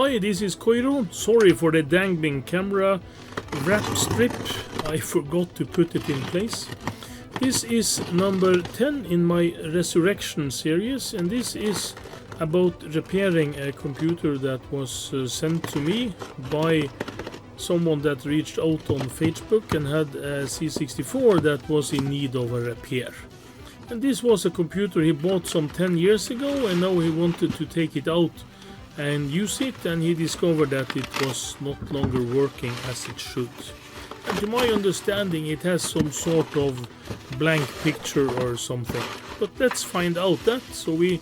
Hi, this is Koiro. Sorry for the dangling camera wrap strip. I forgot to put it in place. This is number 10 in my Resurrection series, and this is about repairing a computer that was sent to me by someone that reached out on Facebook and had a C64 that was in need of a repair. And this was a computer he bought some 10 years ago, and now he wanted to take it out and use it, and he discovered that it was not longer working as it should. And to my understanding, it has some sort of blank picture or something. But let's find out that. So we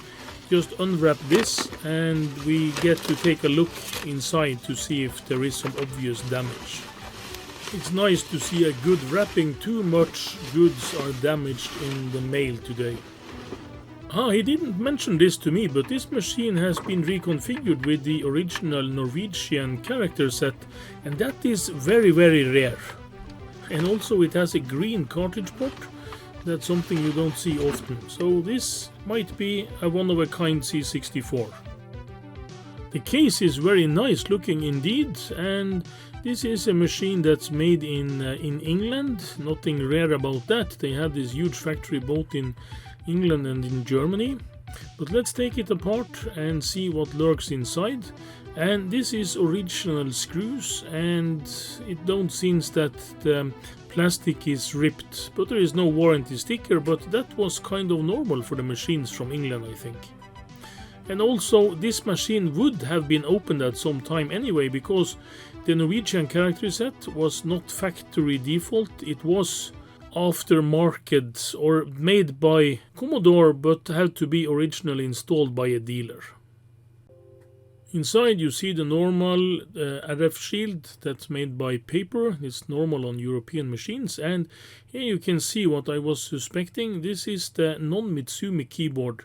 just unwrap this and we get to take a look inside to see if there is some obvious damage. It's nice to see a good wrapping. Too much goods are damaged in the mail today. He didn't mention this to me, but this machine has been reconfigured with the original Norwegian character set, and that is very, very rare. And also it has a green cartridge port. That's something you don't see often. So this might be a one-of-a-kind C64. The case is very nice looking indeed, and this is a machine that's made in England. Nothing rare about that. They had this huge factory both in England and in Germany. But let's take it apart and see what lurks inside. And this is original screws, and it don't seem that the plastic is ripped, but there is no warranty sticker, but that was kind of normal for the machines from England, I think. And also this machine would have been opened at some time anyway, because the Norwegian character set was not factory default. It was aftermarket or made by Commodore, but had to be originally installed by a dealer. Inside you see the normal RF shield that's made by paper. It's normal on European machines, and here you can see what I was suspecting. This is the non-Mitsumi keyboard,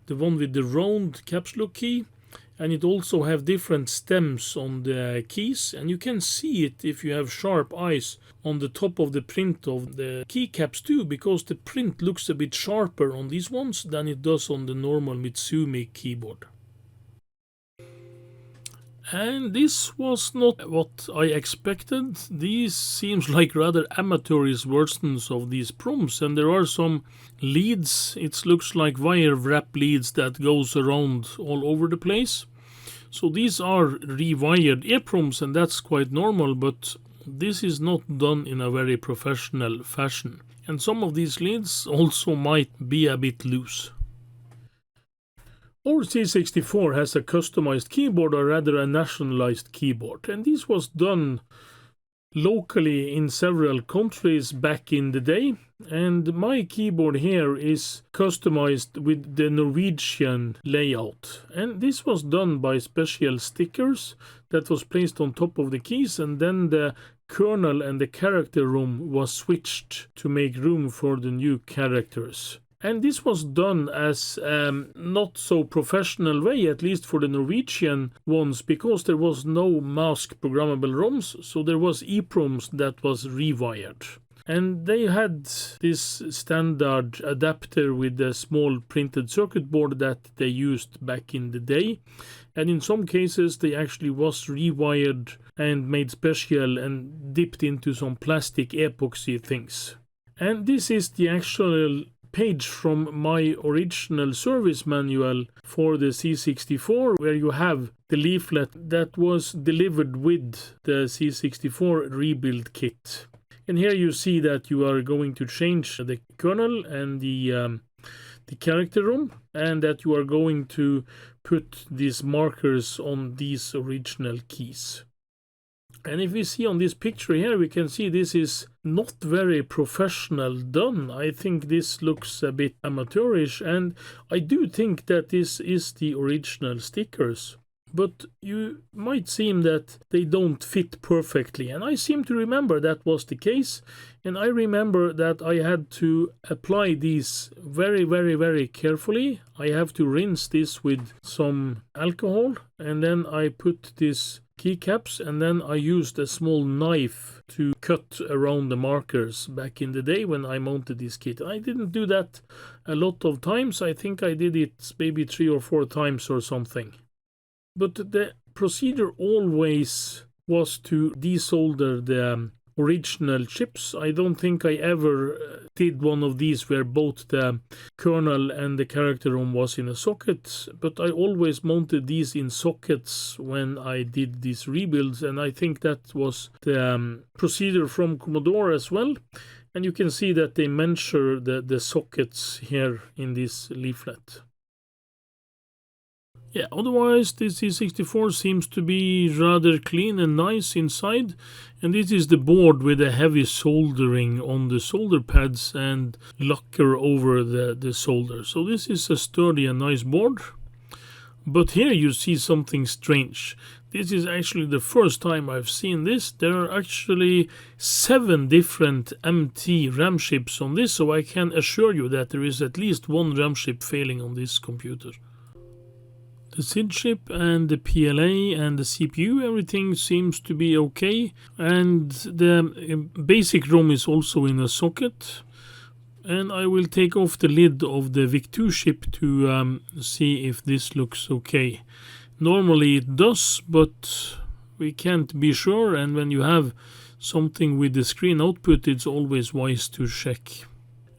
the one with the round caps lock key, and it also have different stems on the keys, and you can see it if you have sharp eyes on the top of the print of the keycaps too, because the print looks a bit sharper on these ones than it does on the normal Mitsumi keyboard. And this was not what I expected. These seems like rather amateurish versions of these proms, and there are some leads. It looks like wire wrap leads that goes around all over the place. So these are rewired EPROMs, and that's quite normal, but this is not done in a very professional fashion. And some of these leads also might be a bit loose. Our C64 has a customized keyboard, or rather a nationalized keyboard, and this was done locally in several countries back in the day. And my keyboard here is customized with the Norwegian layout, and this was done by special stickers that was placed on top of the keys, and then the kernel and the character room was switched to make room for the new characters. And this was done as not so professional way, at least for the Norwegian ones, because there was no mask programmable ROMs, so there was EPROMs that was rewired. And they had this standard adapter with a small printed circuit board that they used back in the day. And in some cases they actually was rewired and made special and dipped into some plastic epoxy things. And this is the actual page from my original service manual for the C64, where you have the leaflet that was delivered with the C64 rebuild kit. And here you see that you are going to change the kernel and the character room, and that you are going to put these markers on these original keys. And if we see on this picture here, we can see this is not very professional done. I think this looks a bit amateurish, and I do think that this is the original stickers. But you might seem that they don't fit perfectly, and I seem to remember that was the case. And I remember that I had to apply these very, very, very carefully. I have to rinse this with some alcohol, and then I put this keycaps, and then I used a small knife to cut around the markers back in the day when I mounted this kit. I didn't do that a lot of times. I think I did it maybe 3 or 4 times or something. But the procedure always was to desolder the original chips. I don't think I ever did one of these where both the kernel and the character ROM was in a socket, but I always mounted these in sockets when I did these rebuilds, and I think that was the procedure from Commodore as well. And you can see that they measure the sockets here in this leaflet. Yeah, otherwise the C64 seems to be rather clean and nice inside, and this is the board with a heavy soldering on the solder pads and lacquer over the solder. So this is a sturdy and nice board. But here you see something strange. This is actually the first time I've seen this. There are actually 7 different MT RAM chips on this, so I can assure you that there is at least one RAM chip failing on this computer. The SID chip and the PLA and the CPU, everything seems to be okay, and the basic ROM is also in a socket. And I will take off the lid of the VIC-2 chip to see if this looks okay. Normally it does, but we can't be sure, and when you have something with the screen output, it's always wise to check.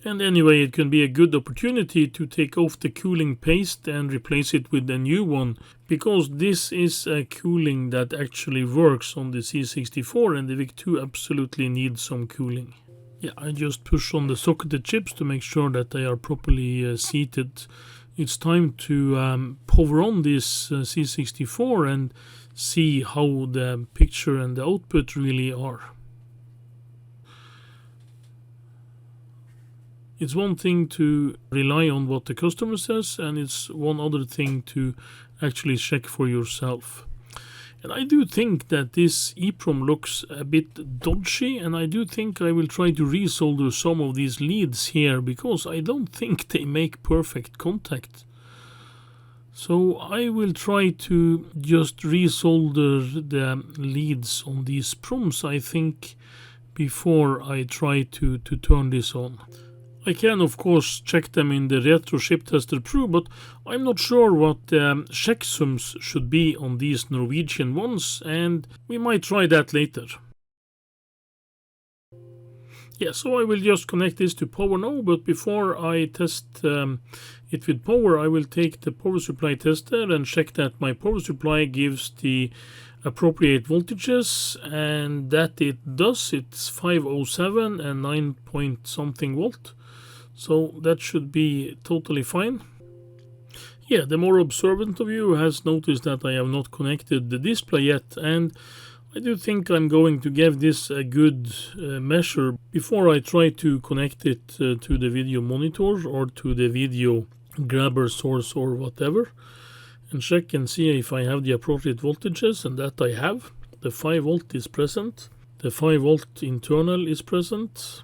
And anyway, it can be a good opportunity to take off the cooling paste and replace it with a new one, because this is a cooling that actually works on the C64, and the VIC-2 absolutely needs some cooling. Yeah, I just push on the socketed chips to make sure that they are properly seated. It's time to power on this C64 and see how the picture and the output really are. It's one thing to rely on what the customer says, and it's one other thing to actually check for yourself. And I do think that this EEPROM looks a bit dodgy, and I do think I will try to resolder some of these leads here, because I don't think they make perfect contact. So I will try to just resolder the leads on these PROMs, I think, before I try to turn this on. I can of course check them in the Retro Chip Tester Pro, but I'm not sure what the checksums should be on these Norwegian ones, and we might try that later. Yeah, so I will just connect this to power now, but before I test it with power, I will take the power supply tester and check that my power supply gives the appropriate voltages, and that it does. It's 507 and 9 point something volt. So that should be totally fine. Yeah, the more observant of you has noticed that I have not connected the display yet, and I do think I'm going to give this a good measure before I try to connect it to the video monitor or to the video grabber source or whatever, and check and see if I have the appropriate voltages, and that I have. The 5 volt is present, the 5 volt internal is present,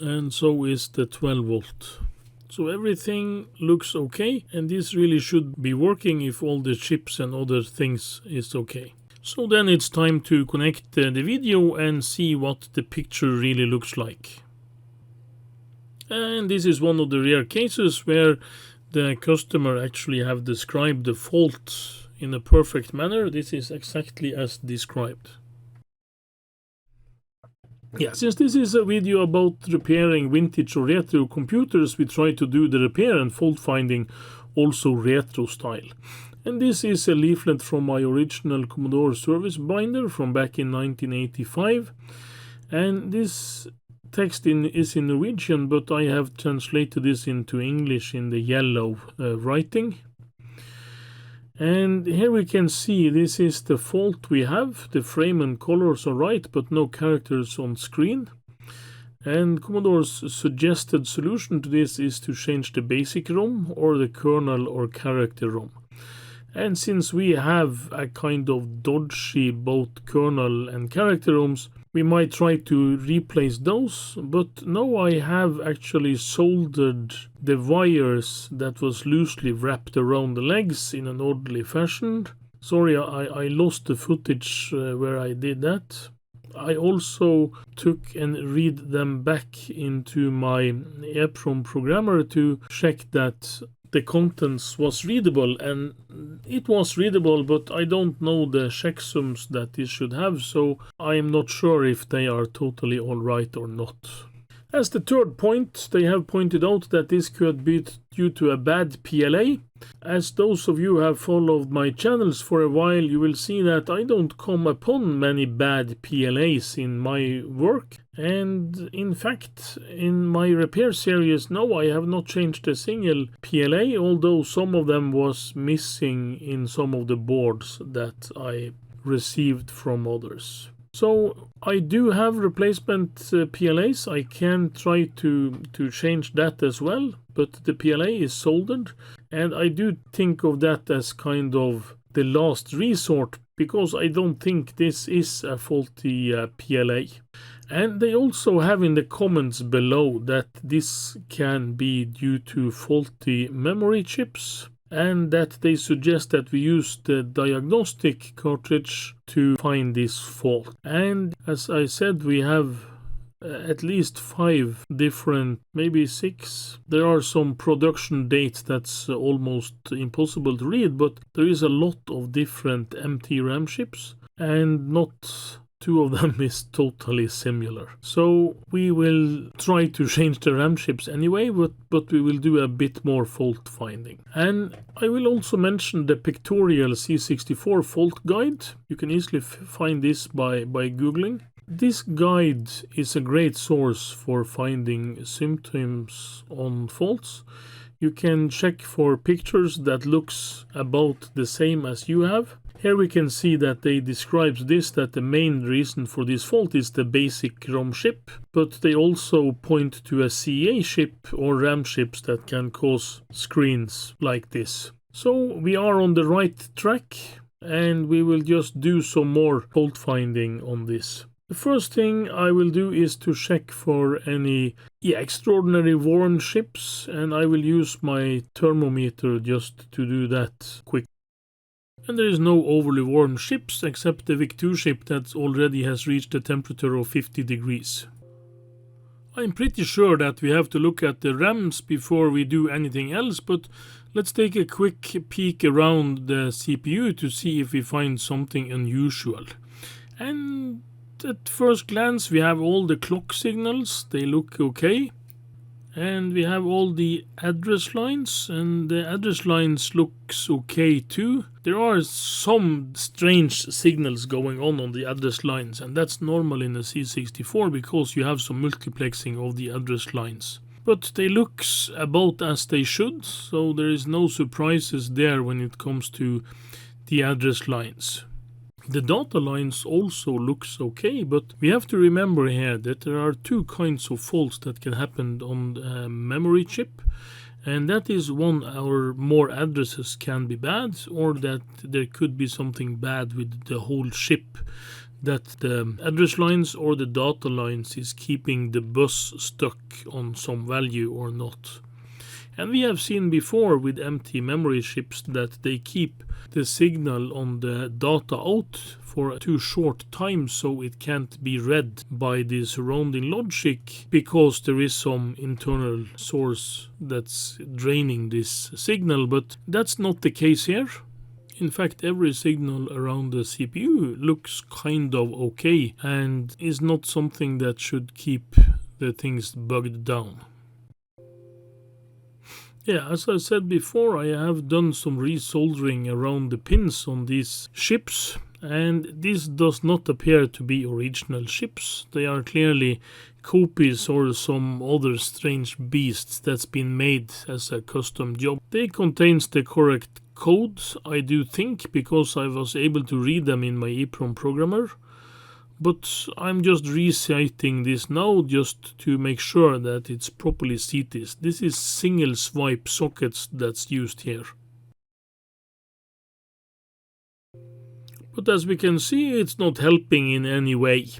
and so is the 12 volt. So everything looks okay, and this really should be working if all the chips and other things is okay. So then it's time to connect the video and see what the picture really looks like. And this is one of the rare cases where the customer actually have described the fault in a perfect manner. This is exactly as described. Yeah, since this is a video about repairing vintage or retro computers, we try to do the repair and fault finding also retro style. And this is a leaflet from my original Commodore service binder from back in 1985. And this text is in Norwegian, but I have translated this into English in the yellow writing. And here we can see this is the fault we have. The frame and colors are right, but no characters on screen. And Commodore's suggested solution to this is to change the basic ROM or the kernel or character ROM. And since we have a kind of dodgy both kernel and character ROMs, we might try to replace those, but now I have actually soldered the wires that was loosely wrapped around the legs in an orderly fashion. Sorry, I lost the footage where I did that. I also took and read them back into my EEPROM programmer to check that the contents was readable, and it was readable, but I don't know the checksums that this should have, so I am not sure if they are totally alright or not. As the third point, they have pointed out that this could be due to a bad PLA. As those of you who have followed my channels for a while, you will see that I don't come upon many bad PLAs in my work. And in fact, in my repair series, no, I have not changed a single PLA, although some of them was missing in some of the boards that I received from others. So I do have replacement PLAs. I can try to change that as well, but the PLA is soldered, and I do think of that as kind of the last resort, because I don't think this is a faulty PLA. And they also have in the comments below that this can be due to faulty memory chips, and that they suggest that we use the Diagnostic Cartridge to find this fault. And as I said, we have at least 5 different, maybe 6. There are some production dates that's almost impossible to read, but there is a lot of different empty RAM chips, and not 2 of them is totally similar. So we will try to change the RAM chips anyway, but we will do a bit more fault finding. And I will also mention the Pictorial C64 fault guide. You can easily find this by Googling. This guide is a great source for finding symptoms on faults. You can check for pictures that looks about the same as you have. Here we can see that they describes this, that the main reason for this fault is the basic ROM chip, but they also point to a CA chip or RAM chips that can cause screens like this. So we are on the right track, and we will just do some more fault finding on this. The first thing I will do is to check for any extraordinary warm chips, and I will use my thermometer just to do that quick. And there is no overly warm chips except the VIC-2 chip that already has reached a temperature of 50 degrees. I'm pretty sure that we have to look at the RAMs before we do anything else, but let's take a quick peek around the CPU to see if we find something unusual. And at first glance we have all the clock signals, they look okay. And we have all the address lines, and the address lines looks okay too. There are some strange signals going on the address lines, and that's normal in a C64 because you have some multiplexing of the address lines. But they looks about as they should, so there is no surprises there when it comes to the address lines. The data lines also looks okay, but we have to remember here that there are 2 kinds of faults that can happen on the memory chip, and that is one or more addresses can be bad, or that there could be something bad with the whole chip, that the address lines or the data lines is keeping the bus stuck on some value or not. And we have seen before with empty memory chips that they keep the signal on the data out for too short time, so it can't be read by the surrounding logic because there is some internal source that's draining this signal, but that's not the case here. In fact, every signal around the CPU looks kind of okay and is not something that should keep the things bugged down. Yeah, as I said before, I have done some resoldering around the pins on these chips, and this does not appear to be original chips. They are clearly copies or some other strange beasts that's been made as a custom job. They contains the correct codes, I do think, because I was able to read them in my EEPROM programmer. But I'm just reciting this now just to make sure that it's properly seated. This is single swipe sockets that's used here. But as we can see, it's not helping in any way.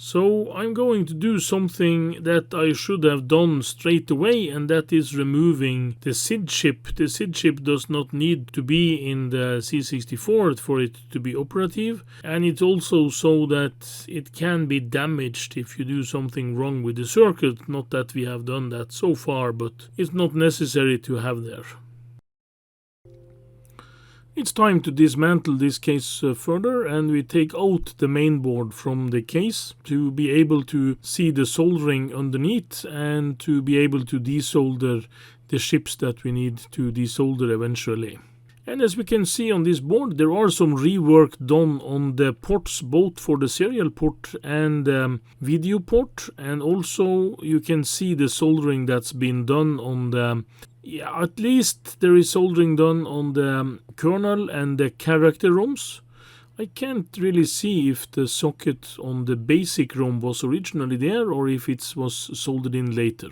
So I'm going to do something that I should have done straight away, and that is removing the SID chip. The SID chip does not need to be in the C64 for it to be operative, and it's also so that it can be damaged if you do something wrong with the circuit. Not that we have done that so far, but it's not necessary to have there. It's time to dismantle this case further, and we take out the main board from the case to be able to see the soldering underneath and to be able to desolder the chips that we need to desolder eventually. And as we can see on this board, there are some rework done on the ports, both for the serial port and video port, and also you can see the soldering that's been done on the at least there is soldering done on the kernel and the character ROMs. I can't really see if the socket on the basic ROM was originally there or if it was soldered in later.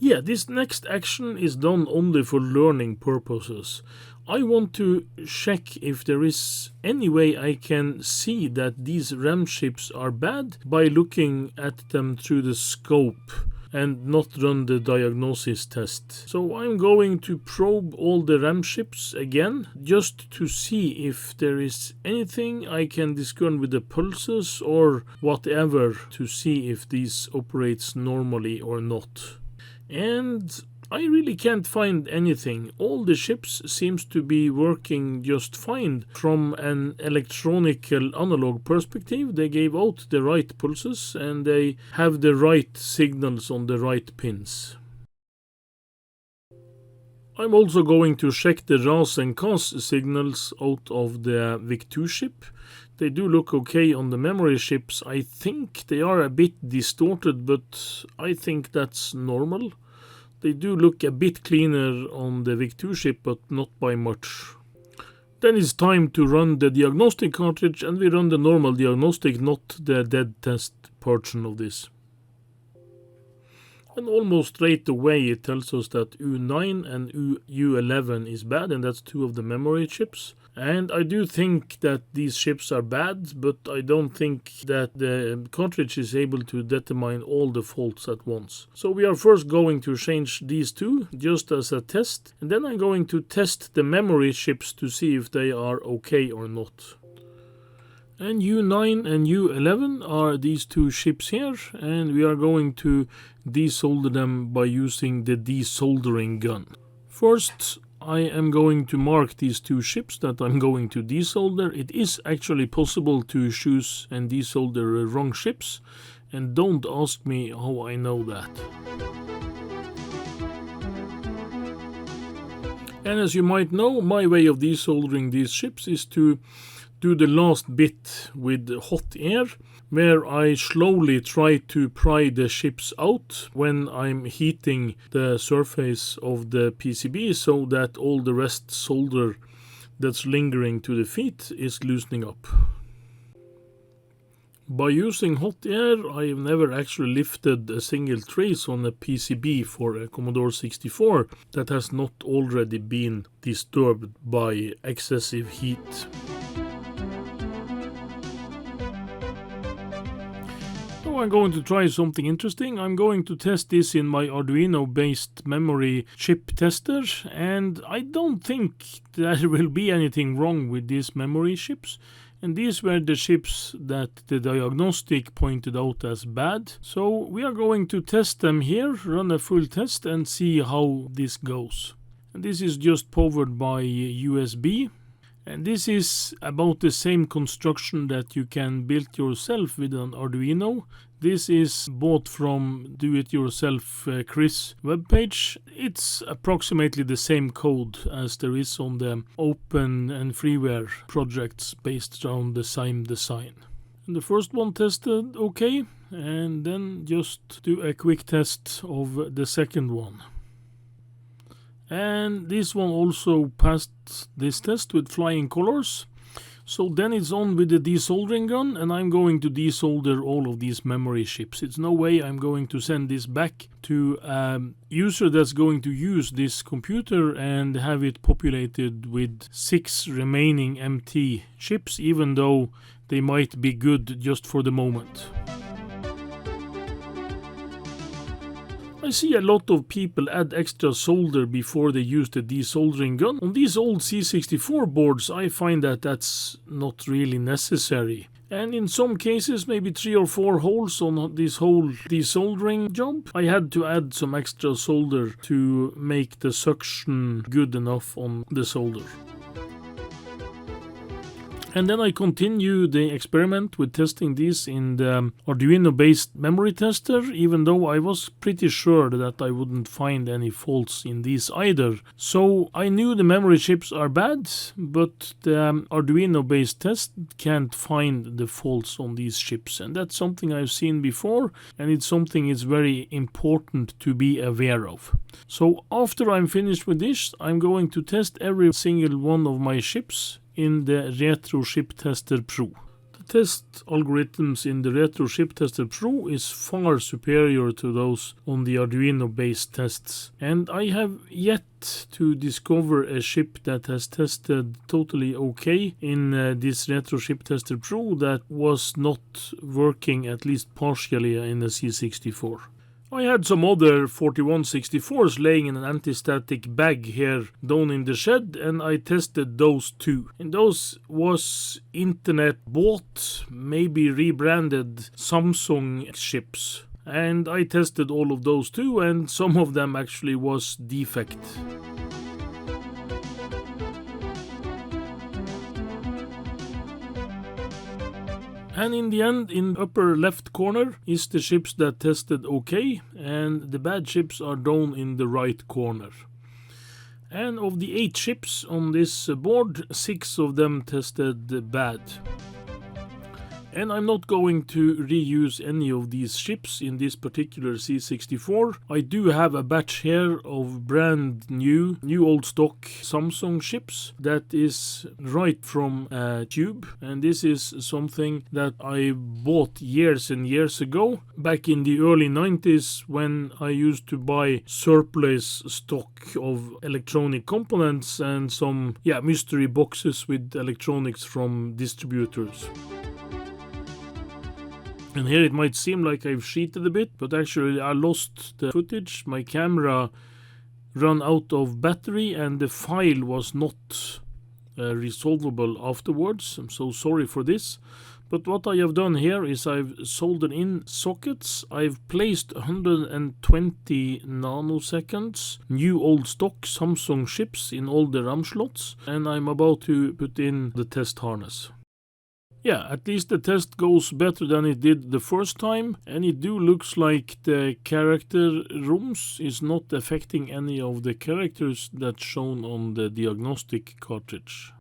Yeah, this next action is done only for learning purposes. I want to check if there is any way I can see that these RAM chips are bad by looking at them through the scope and not run the diagnosis test. So I'm going to probe all the RAM chips again, just to see if there is anything I can discern with the pulses or whatever, to see if this operates normally or not. And I really can't find anything. All the chips seems to be working just fine from an electronical analog perspective. They gave out the right pulses and they have the right signals on the right pins. I'm also going to check the RAS and CAS signals out of the VIC-2 chip. They do look okay on the memory chips. I think they are a bit distorted, but I think that's normal. They do look a bit cleaner on the VIC-2 chip, but not by much. Then it's time to run the diagnostic cartridge, and we run the normal diagnostic, not the dead test portion of this. And almost straight away it tells us that U9 and U11 is bad, and that's two of the memory chips. And I do think that these chips are bad, but I don't think that the cartridge is able to determine all the faults at once. So we are first going to change these two just as a test, and then I'm going to test the memory chips to see if they are okay or not. And U9 and U11 are these two chips here, and we are going to desolder them by using the desoldering gun. First, I am going to mark these two chips that I'm going to desolder. It is actually possible to choose and desolder wrong chips, and don't ask me how I know that. And as you might know, my way of desoldering these chips is to do the last bit with hot air, where I slowly try to pry the chips out when I'm heating the surface of the PCB so that all the rest solder that's lingering to the feet is loosening up. By using hot air, I have never actually lifted a single trace on a PCB for a Commodore 64 that has not already been disturbed by excessive heat. So I'm going to try something interesting. I'm going to test this in my Arduino-based memory chip tester, and I don't think there will be anything wrong with these memory chips. And these were the chips that the diagnostic pointed out as bad. So we are going to test them here, run a full test and see how this goes. And this is just powered by USB. And this is about the same construction that you can build yourself with an Arduino. This is bought from do-it-yourself Chris webpage. It's approximately the same code as there is on the open and freeware projects based around the same design. And the first one tested okay, and then just do a quick test of the second one. And this one also passed this test with flying colors. So then it's on with the desoldering gun, and I'm going to desolder all of these memory chips. It's no way I'm going to send this back to a user that's going to use this computer and have it populated with 6 remaining empty chips, even though they might be good just for the moment. I see a lot of people add extra solder before they use the desoldering gun. On these old C64 boards, I find that that's not really necessary. And in some cases, maybe 3 or 4 holes on this whole desoldering job, I had to add some extra solder to make the suction good enough on the solder. And then I continue the experiment with testing these in the Arduino-based memory tester, even though I was pretty sure that I wouldn't find any faults in these either. So I knew the memory chips are bad, but the Arduino-based test can't find the faults on these chips. And that's something I've seen before, and it's something it's very important to be aware of. So after I'm finished with this, I'm going to test every single one of my chips in the Retro Chip Tester Pro. The test algorithms in the Retro Chip Tester Pro is far superior to those on the Arduino based tests, and I have yet to discover a chip that has tested totally okay in this Retro Chip Tester Pro that was not working at least partially in a C64. I had some other 4164s laying in an anti-static bag here down in the shed, and I tested those too. And those was internet bought, maybe rebranded Samsung chips. And I tested all of those too, and some of them actually was defect. And in the end, in upper left corner is the chips that tested okay, and the bad chips are down in the right corner. And of the 8 chips on this board, 6 of them tested bad. And I'm not going to reuse any of these chips in this particular C64. I do have a batch here of brand new old stock Samsung chips that is right from a tube. And this is something that I bought years and years ago, back in the early 90s, when I used to buy surplus stock of electronic components and some mystery boxes with electronics from distributors. And here it might seem like I've cheated a bit, but actually I lost the footage. My camera ran out of battery and the file was not resolvable afterwards. I'm so sorry for this. But what I have done here is I've soldered in sockets. I've placed 120 nanoseconds new old stock Samsung chips in all the RAM slots, and I'm about to put in the test harness. Yeah, at least the test goes better than it did the first time, and it looks like the character rooms is not affecting any of the characters that's shown on the Diagnostic Cartridge.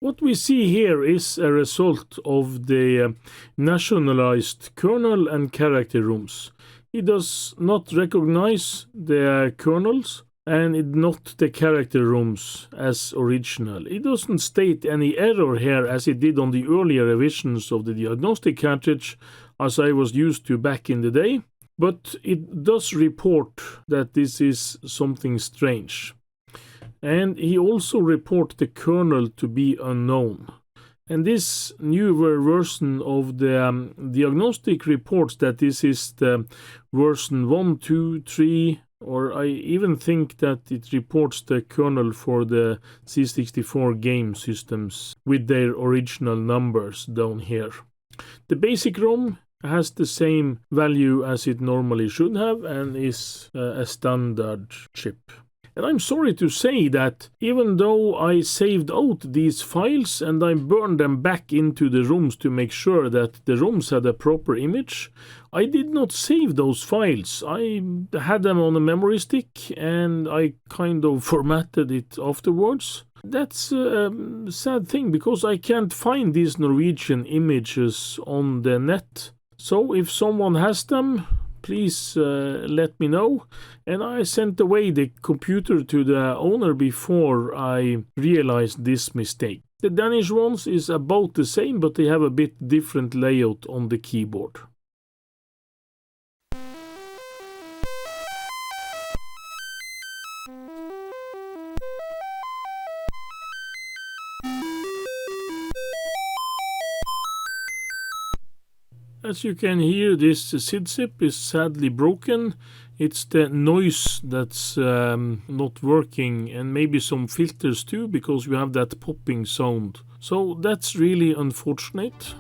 What we see here is a result of the nationalized kernel and character rooms. It does not recognize the kernels, and it's not the character rooms as original. It doesn't state any error here as it did on the earlier revisions of the Diagnostic Cartridge, as I was used to back in the day, but it does report that this is something strange. And he also reports the kernel to be unknown. And this newer version of the Diagnostic reports that this is the version 1, 2, 3, or I even think that it reports the kernel for the C64 game systems with their original numbers down here. The basic ROM has the same value as it normally should have and is a standard chip. And I'm sorry to say that even though I saved out these files and I burned them back into the rooms to make sure that the rooms had a proper image, I did not save those files. I had them on a memory stick and I kind of formatted it afterwards. That's a sad thing because I can't find these Norwegian images on the net. So if someone has them, please let me know. And I sent away the computer to the owner before I realized this mistake. The Danish ones is about the same, but they have a bit different layout on the keyboard. As you can hear, this SID chip is sadly broken. It's the noise that's not working, and maybe some filters too, because we have that popping sound. So that's really unfortunate.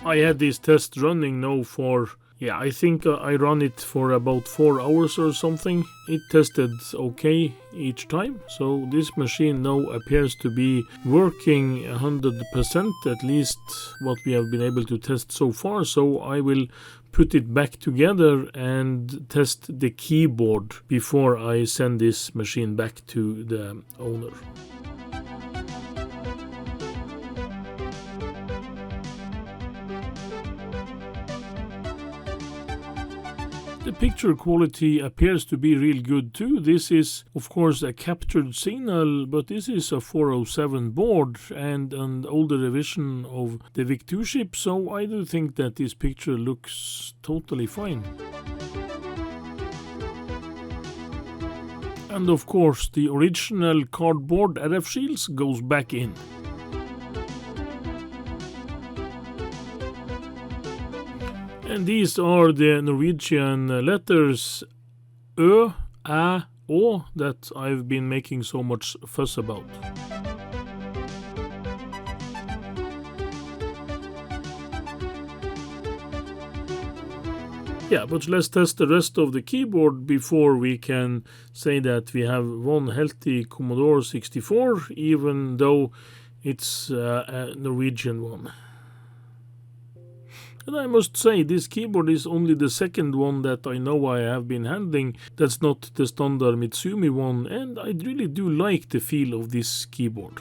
I had this test running now for, I think I ran it for about 4 hours or something. It tested okay each time, so this machine now appears to be working 100%, at least what we have been able to test so far. So I will put it back together and test the keyboard before I send this machine back to the owner. The picture quality appears to be real good too. This is of course a captured signal, but this is a 407 board and an older revision of the VIC-2 chip, so I do think that this picture looks totally fine. And of course the original cardboard RF shields goes back in. And these are the Norwegian letters Ø, Æ, Å that I've been making so much fuss about. Yeah, but let's test the rest of the keyboard before we can say that we have one healthy Commodore 64, even though it's a Norwegian one. And I must say, this keyboard is only the second one that I know I have been handling that's not the standard Mitsumi one, and I really do like the feel of this keyboard.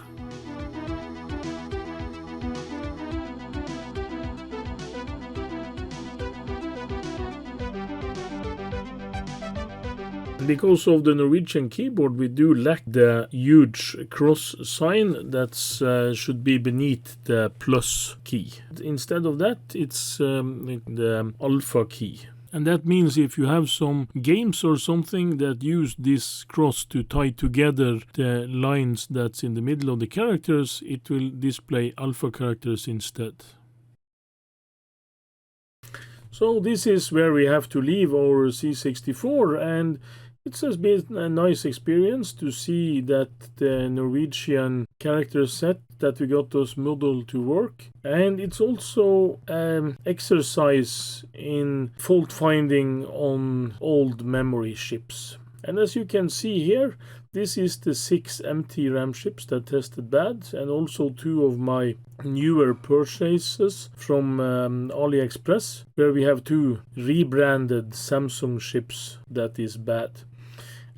Because of the Norwegian keyboard, we do lack the huge cross sign that should be beneath the plus key. Instead of that, it's the alpha key. And that means if you have some games or something that use this cross to tie together the lines that's in the middle of the characters, it will display alpha characters instead. So this is where we have to leave our C64, and it has been a nice experience to see that the Norwegian character set that we got those model to work. And it's also an exercise in fault finding on old memory chips. And as you can see here, this is the 6 empty RAM chips that tested bad, and also 2 of my newer purchases from AliExpress, where we have 2 rebranded Samsung chips that is bad.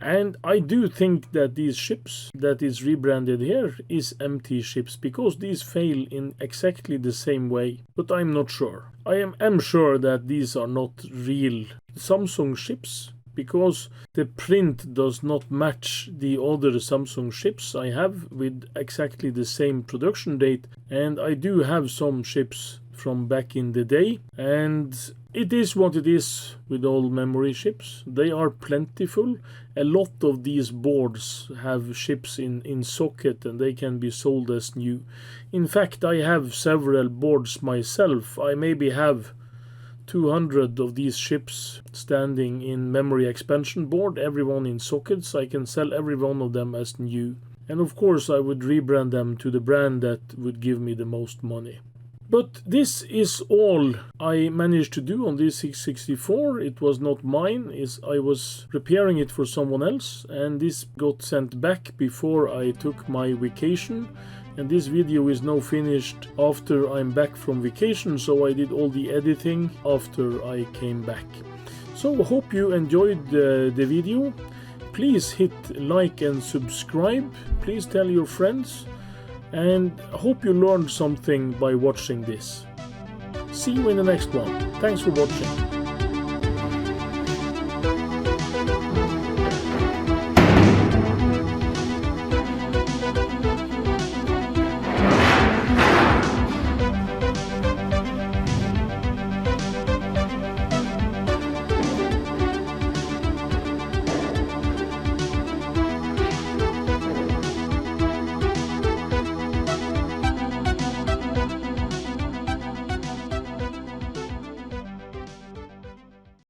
And I do think that these chips that is rebranded here is empty chips, because these fail in exactly the same way, but I'm not sure. I am sure that these are not real Samsung chips, because the print does not match the other Samsung chips I have with exactly the same production date, and I do have some chips from back in the day, and it is what it is with all memory chips. They are plentiful. A lot of these boards have chips in socket, and they can be sold as new. In fact, I have several boards myself. I maybe have 200 of these chips standing in memory expansion board, every one in sockets. I can sell every one of them as new. And of course I would rebrand them to the brand that would give me the most money. But this is all I managed to do on this C64. It was not mine. I was repairing it for someone else, and this got sent back before I took my vacation. And this video is now finished after I'm back from vacation, so I did all the editing after I came back. So I hope you enjoyed the video. Please hit like and subscribe. Please tell your friends. And I hope you learned something by watching this. See you in the next one. Thanks for watching.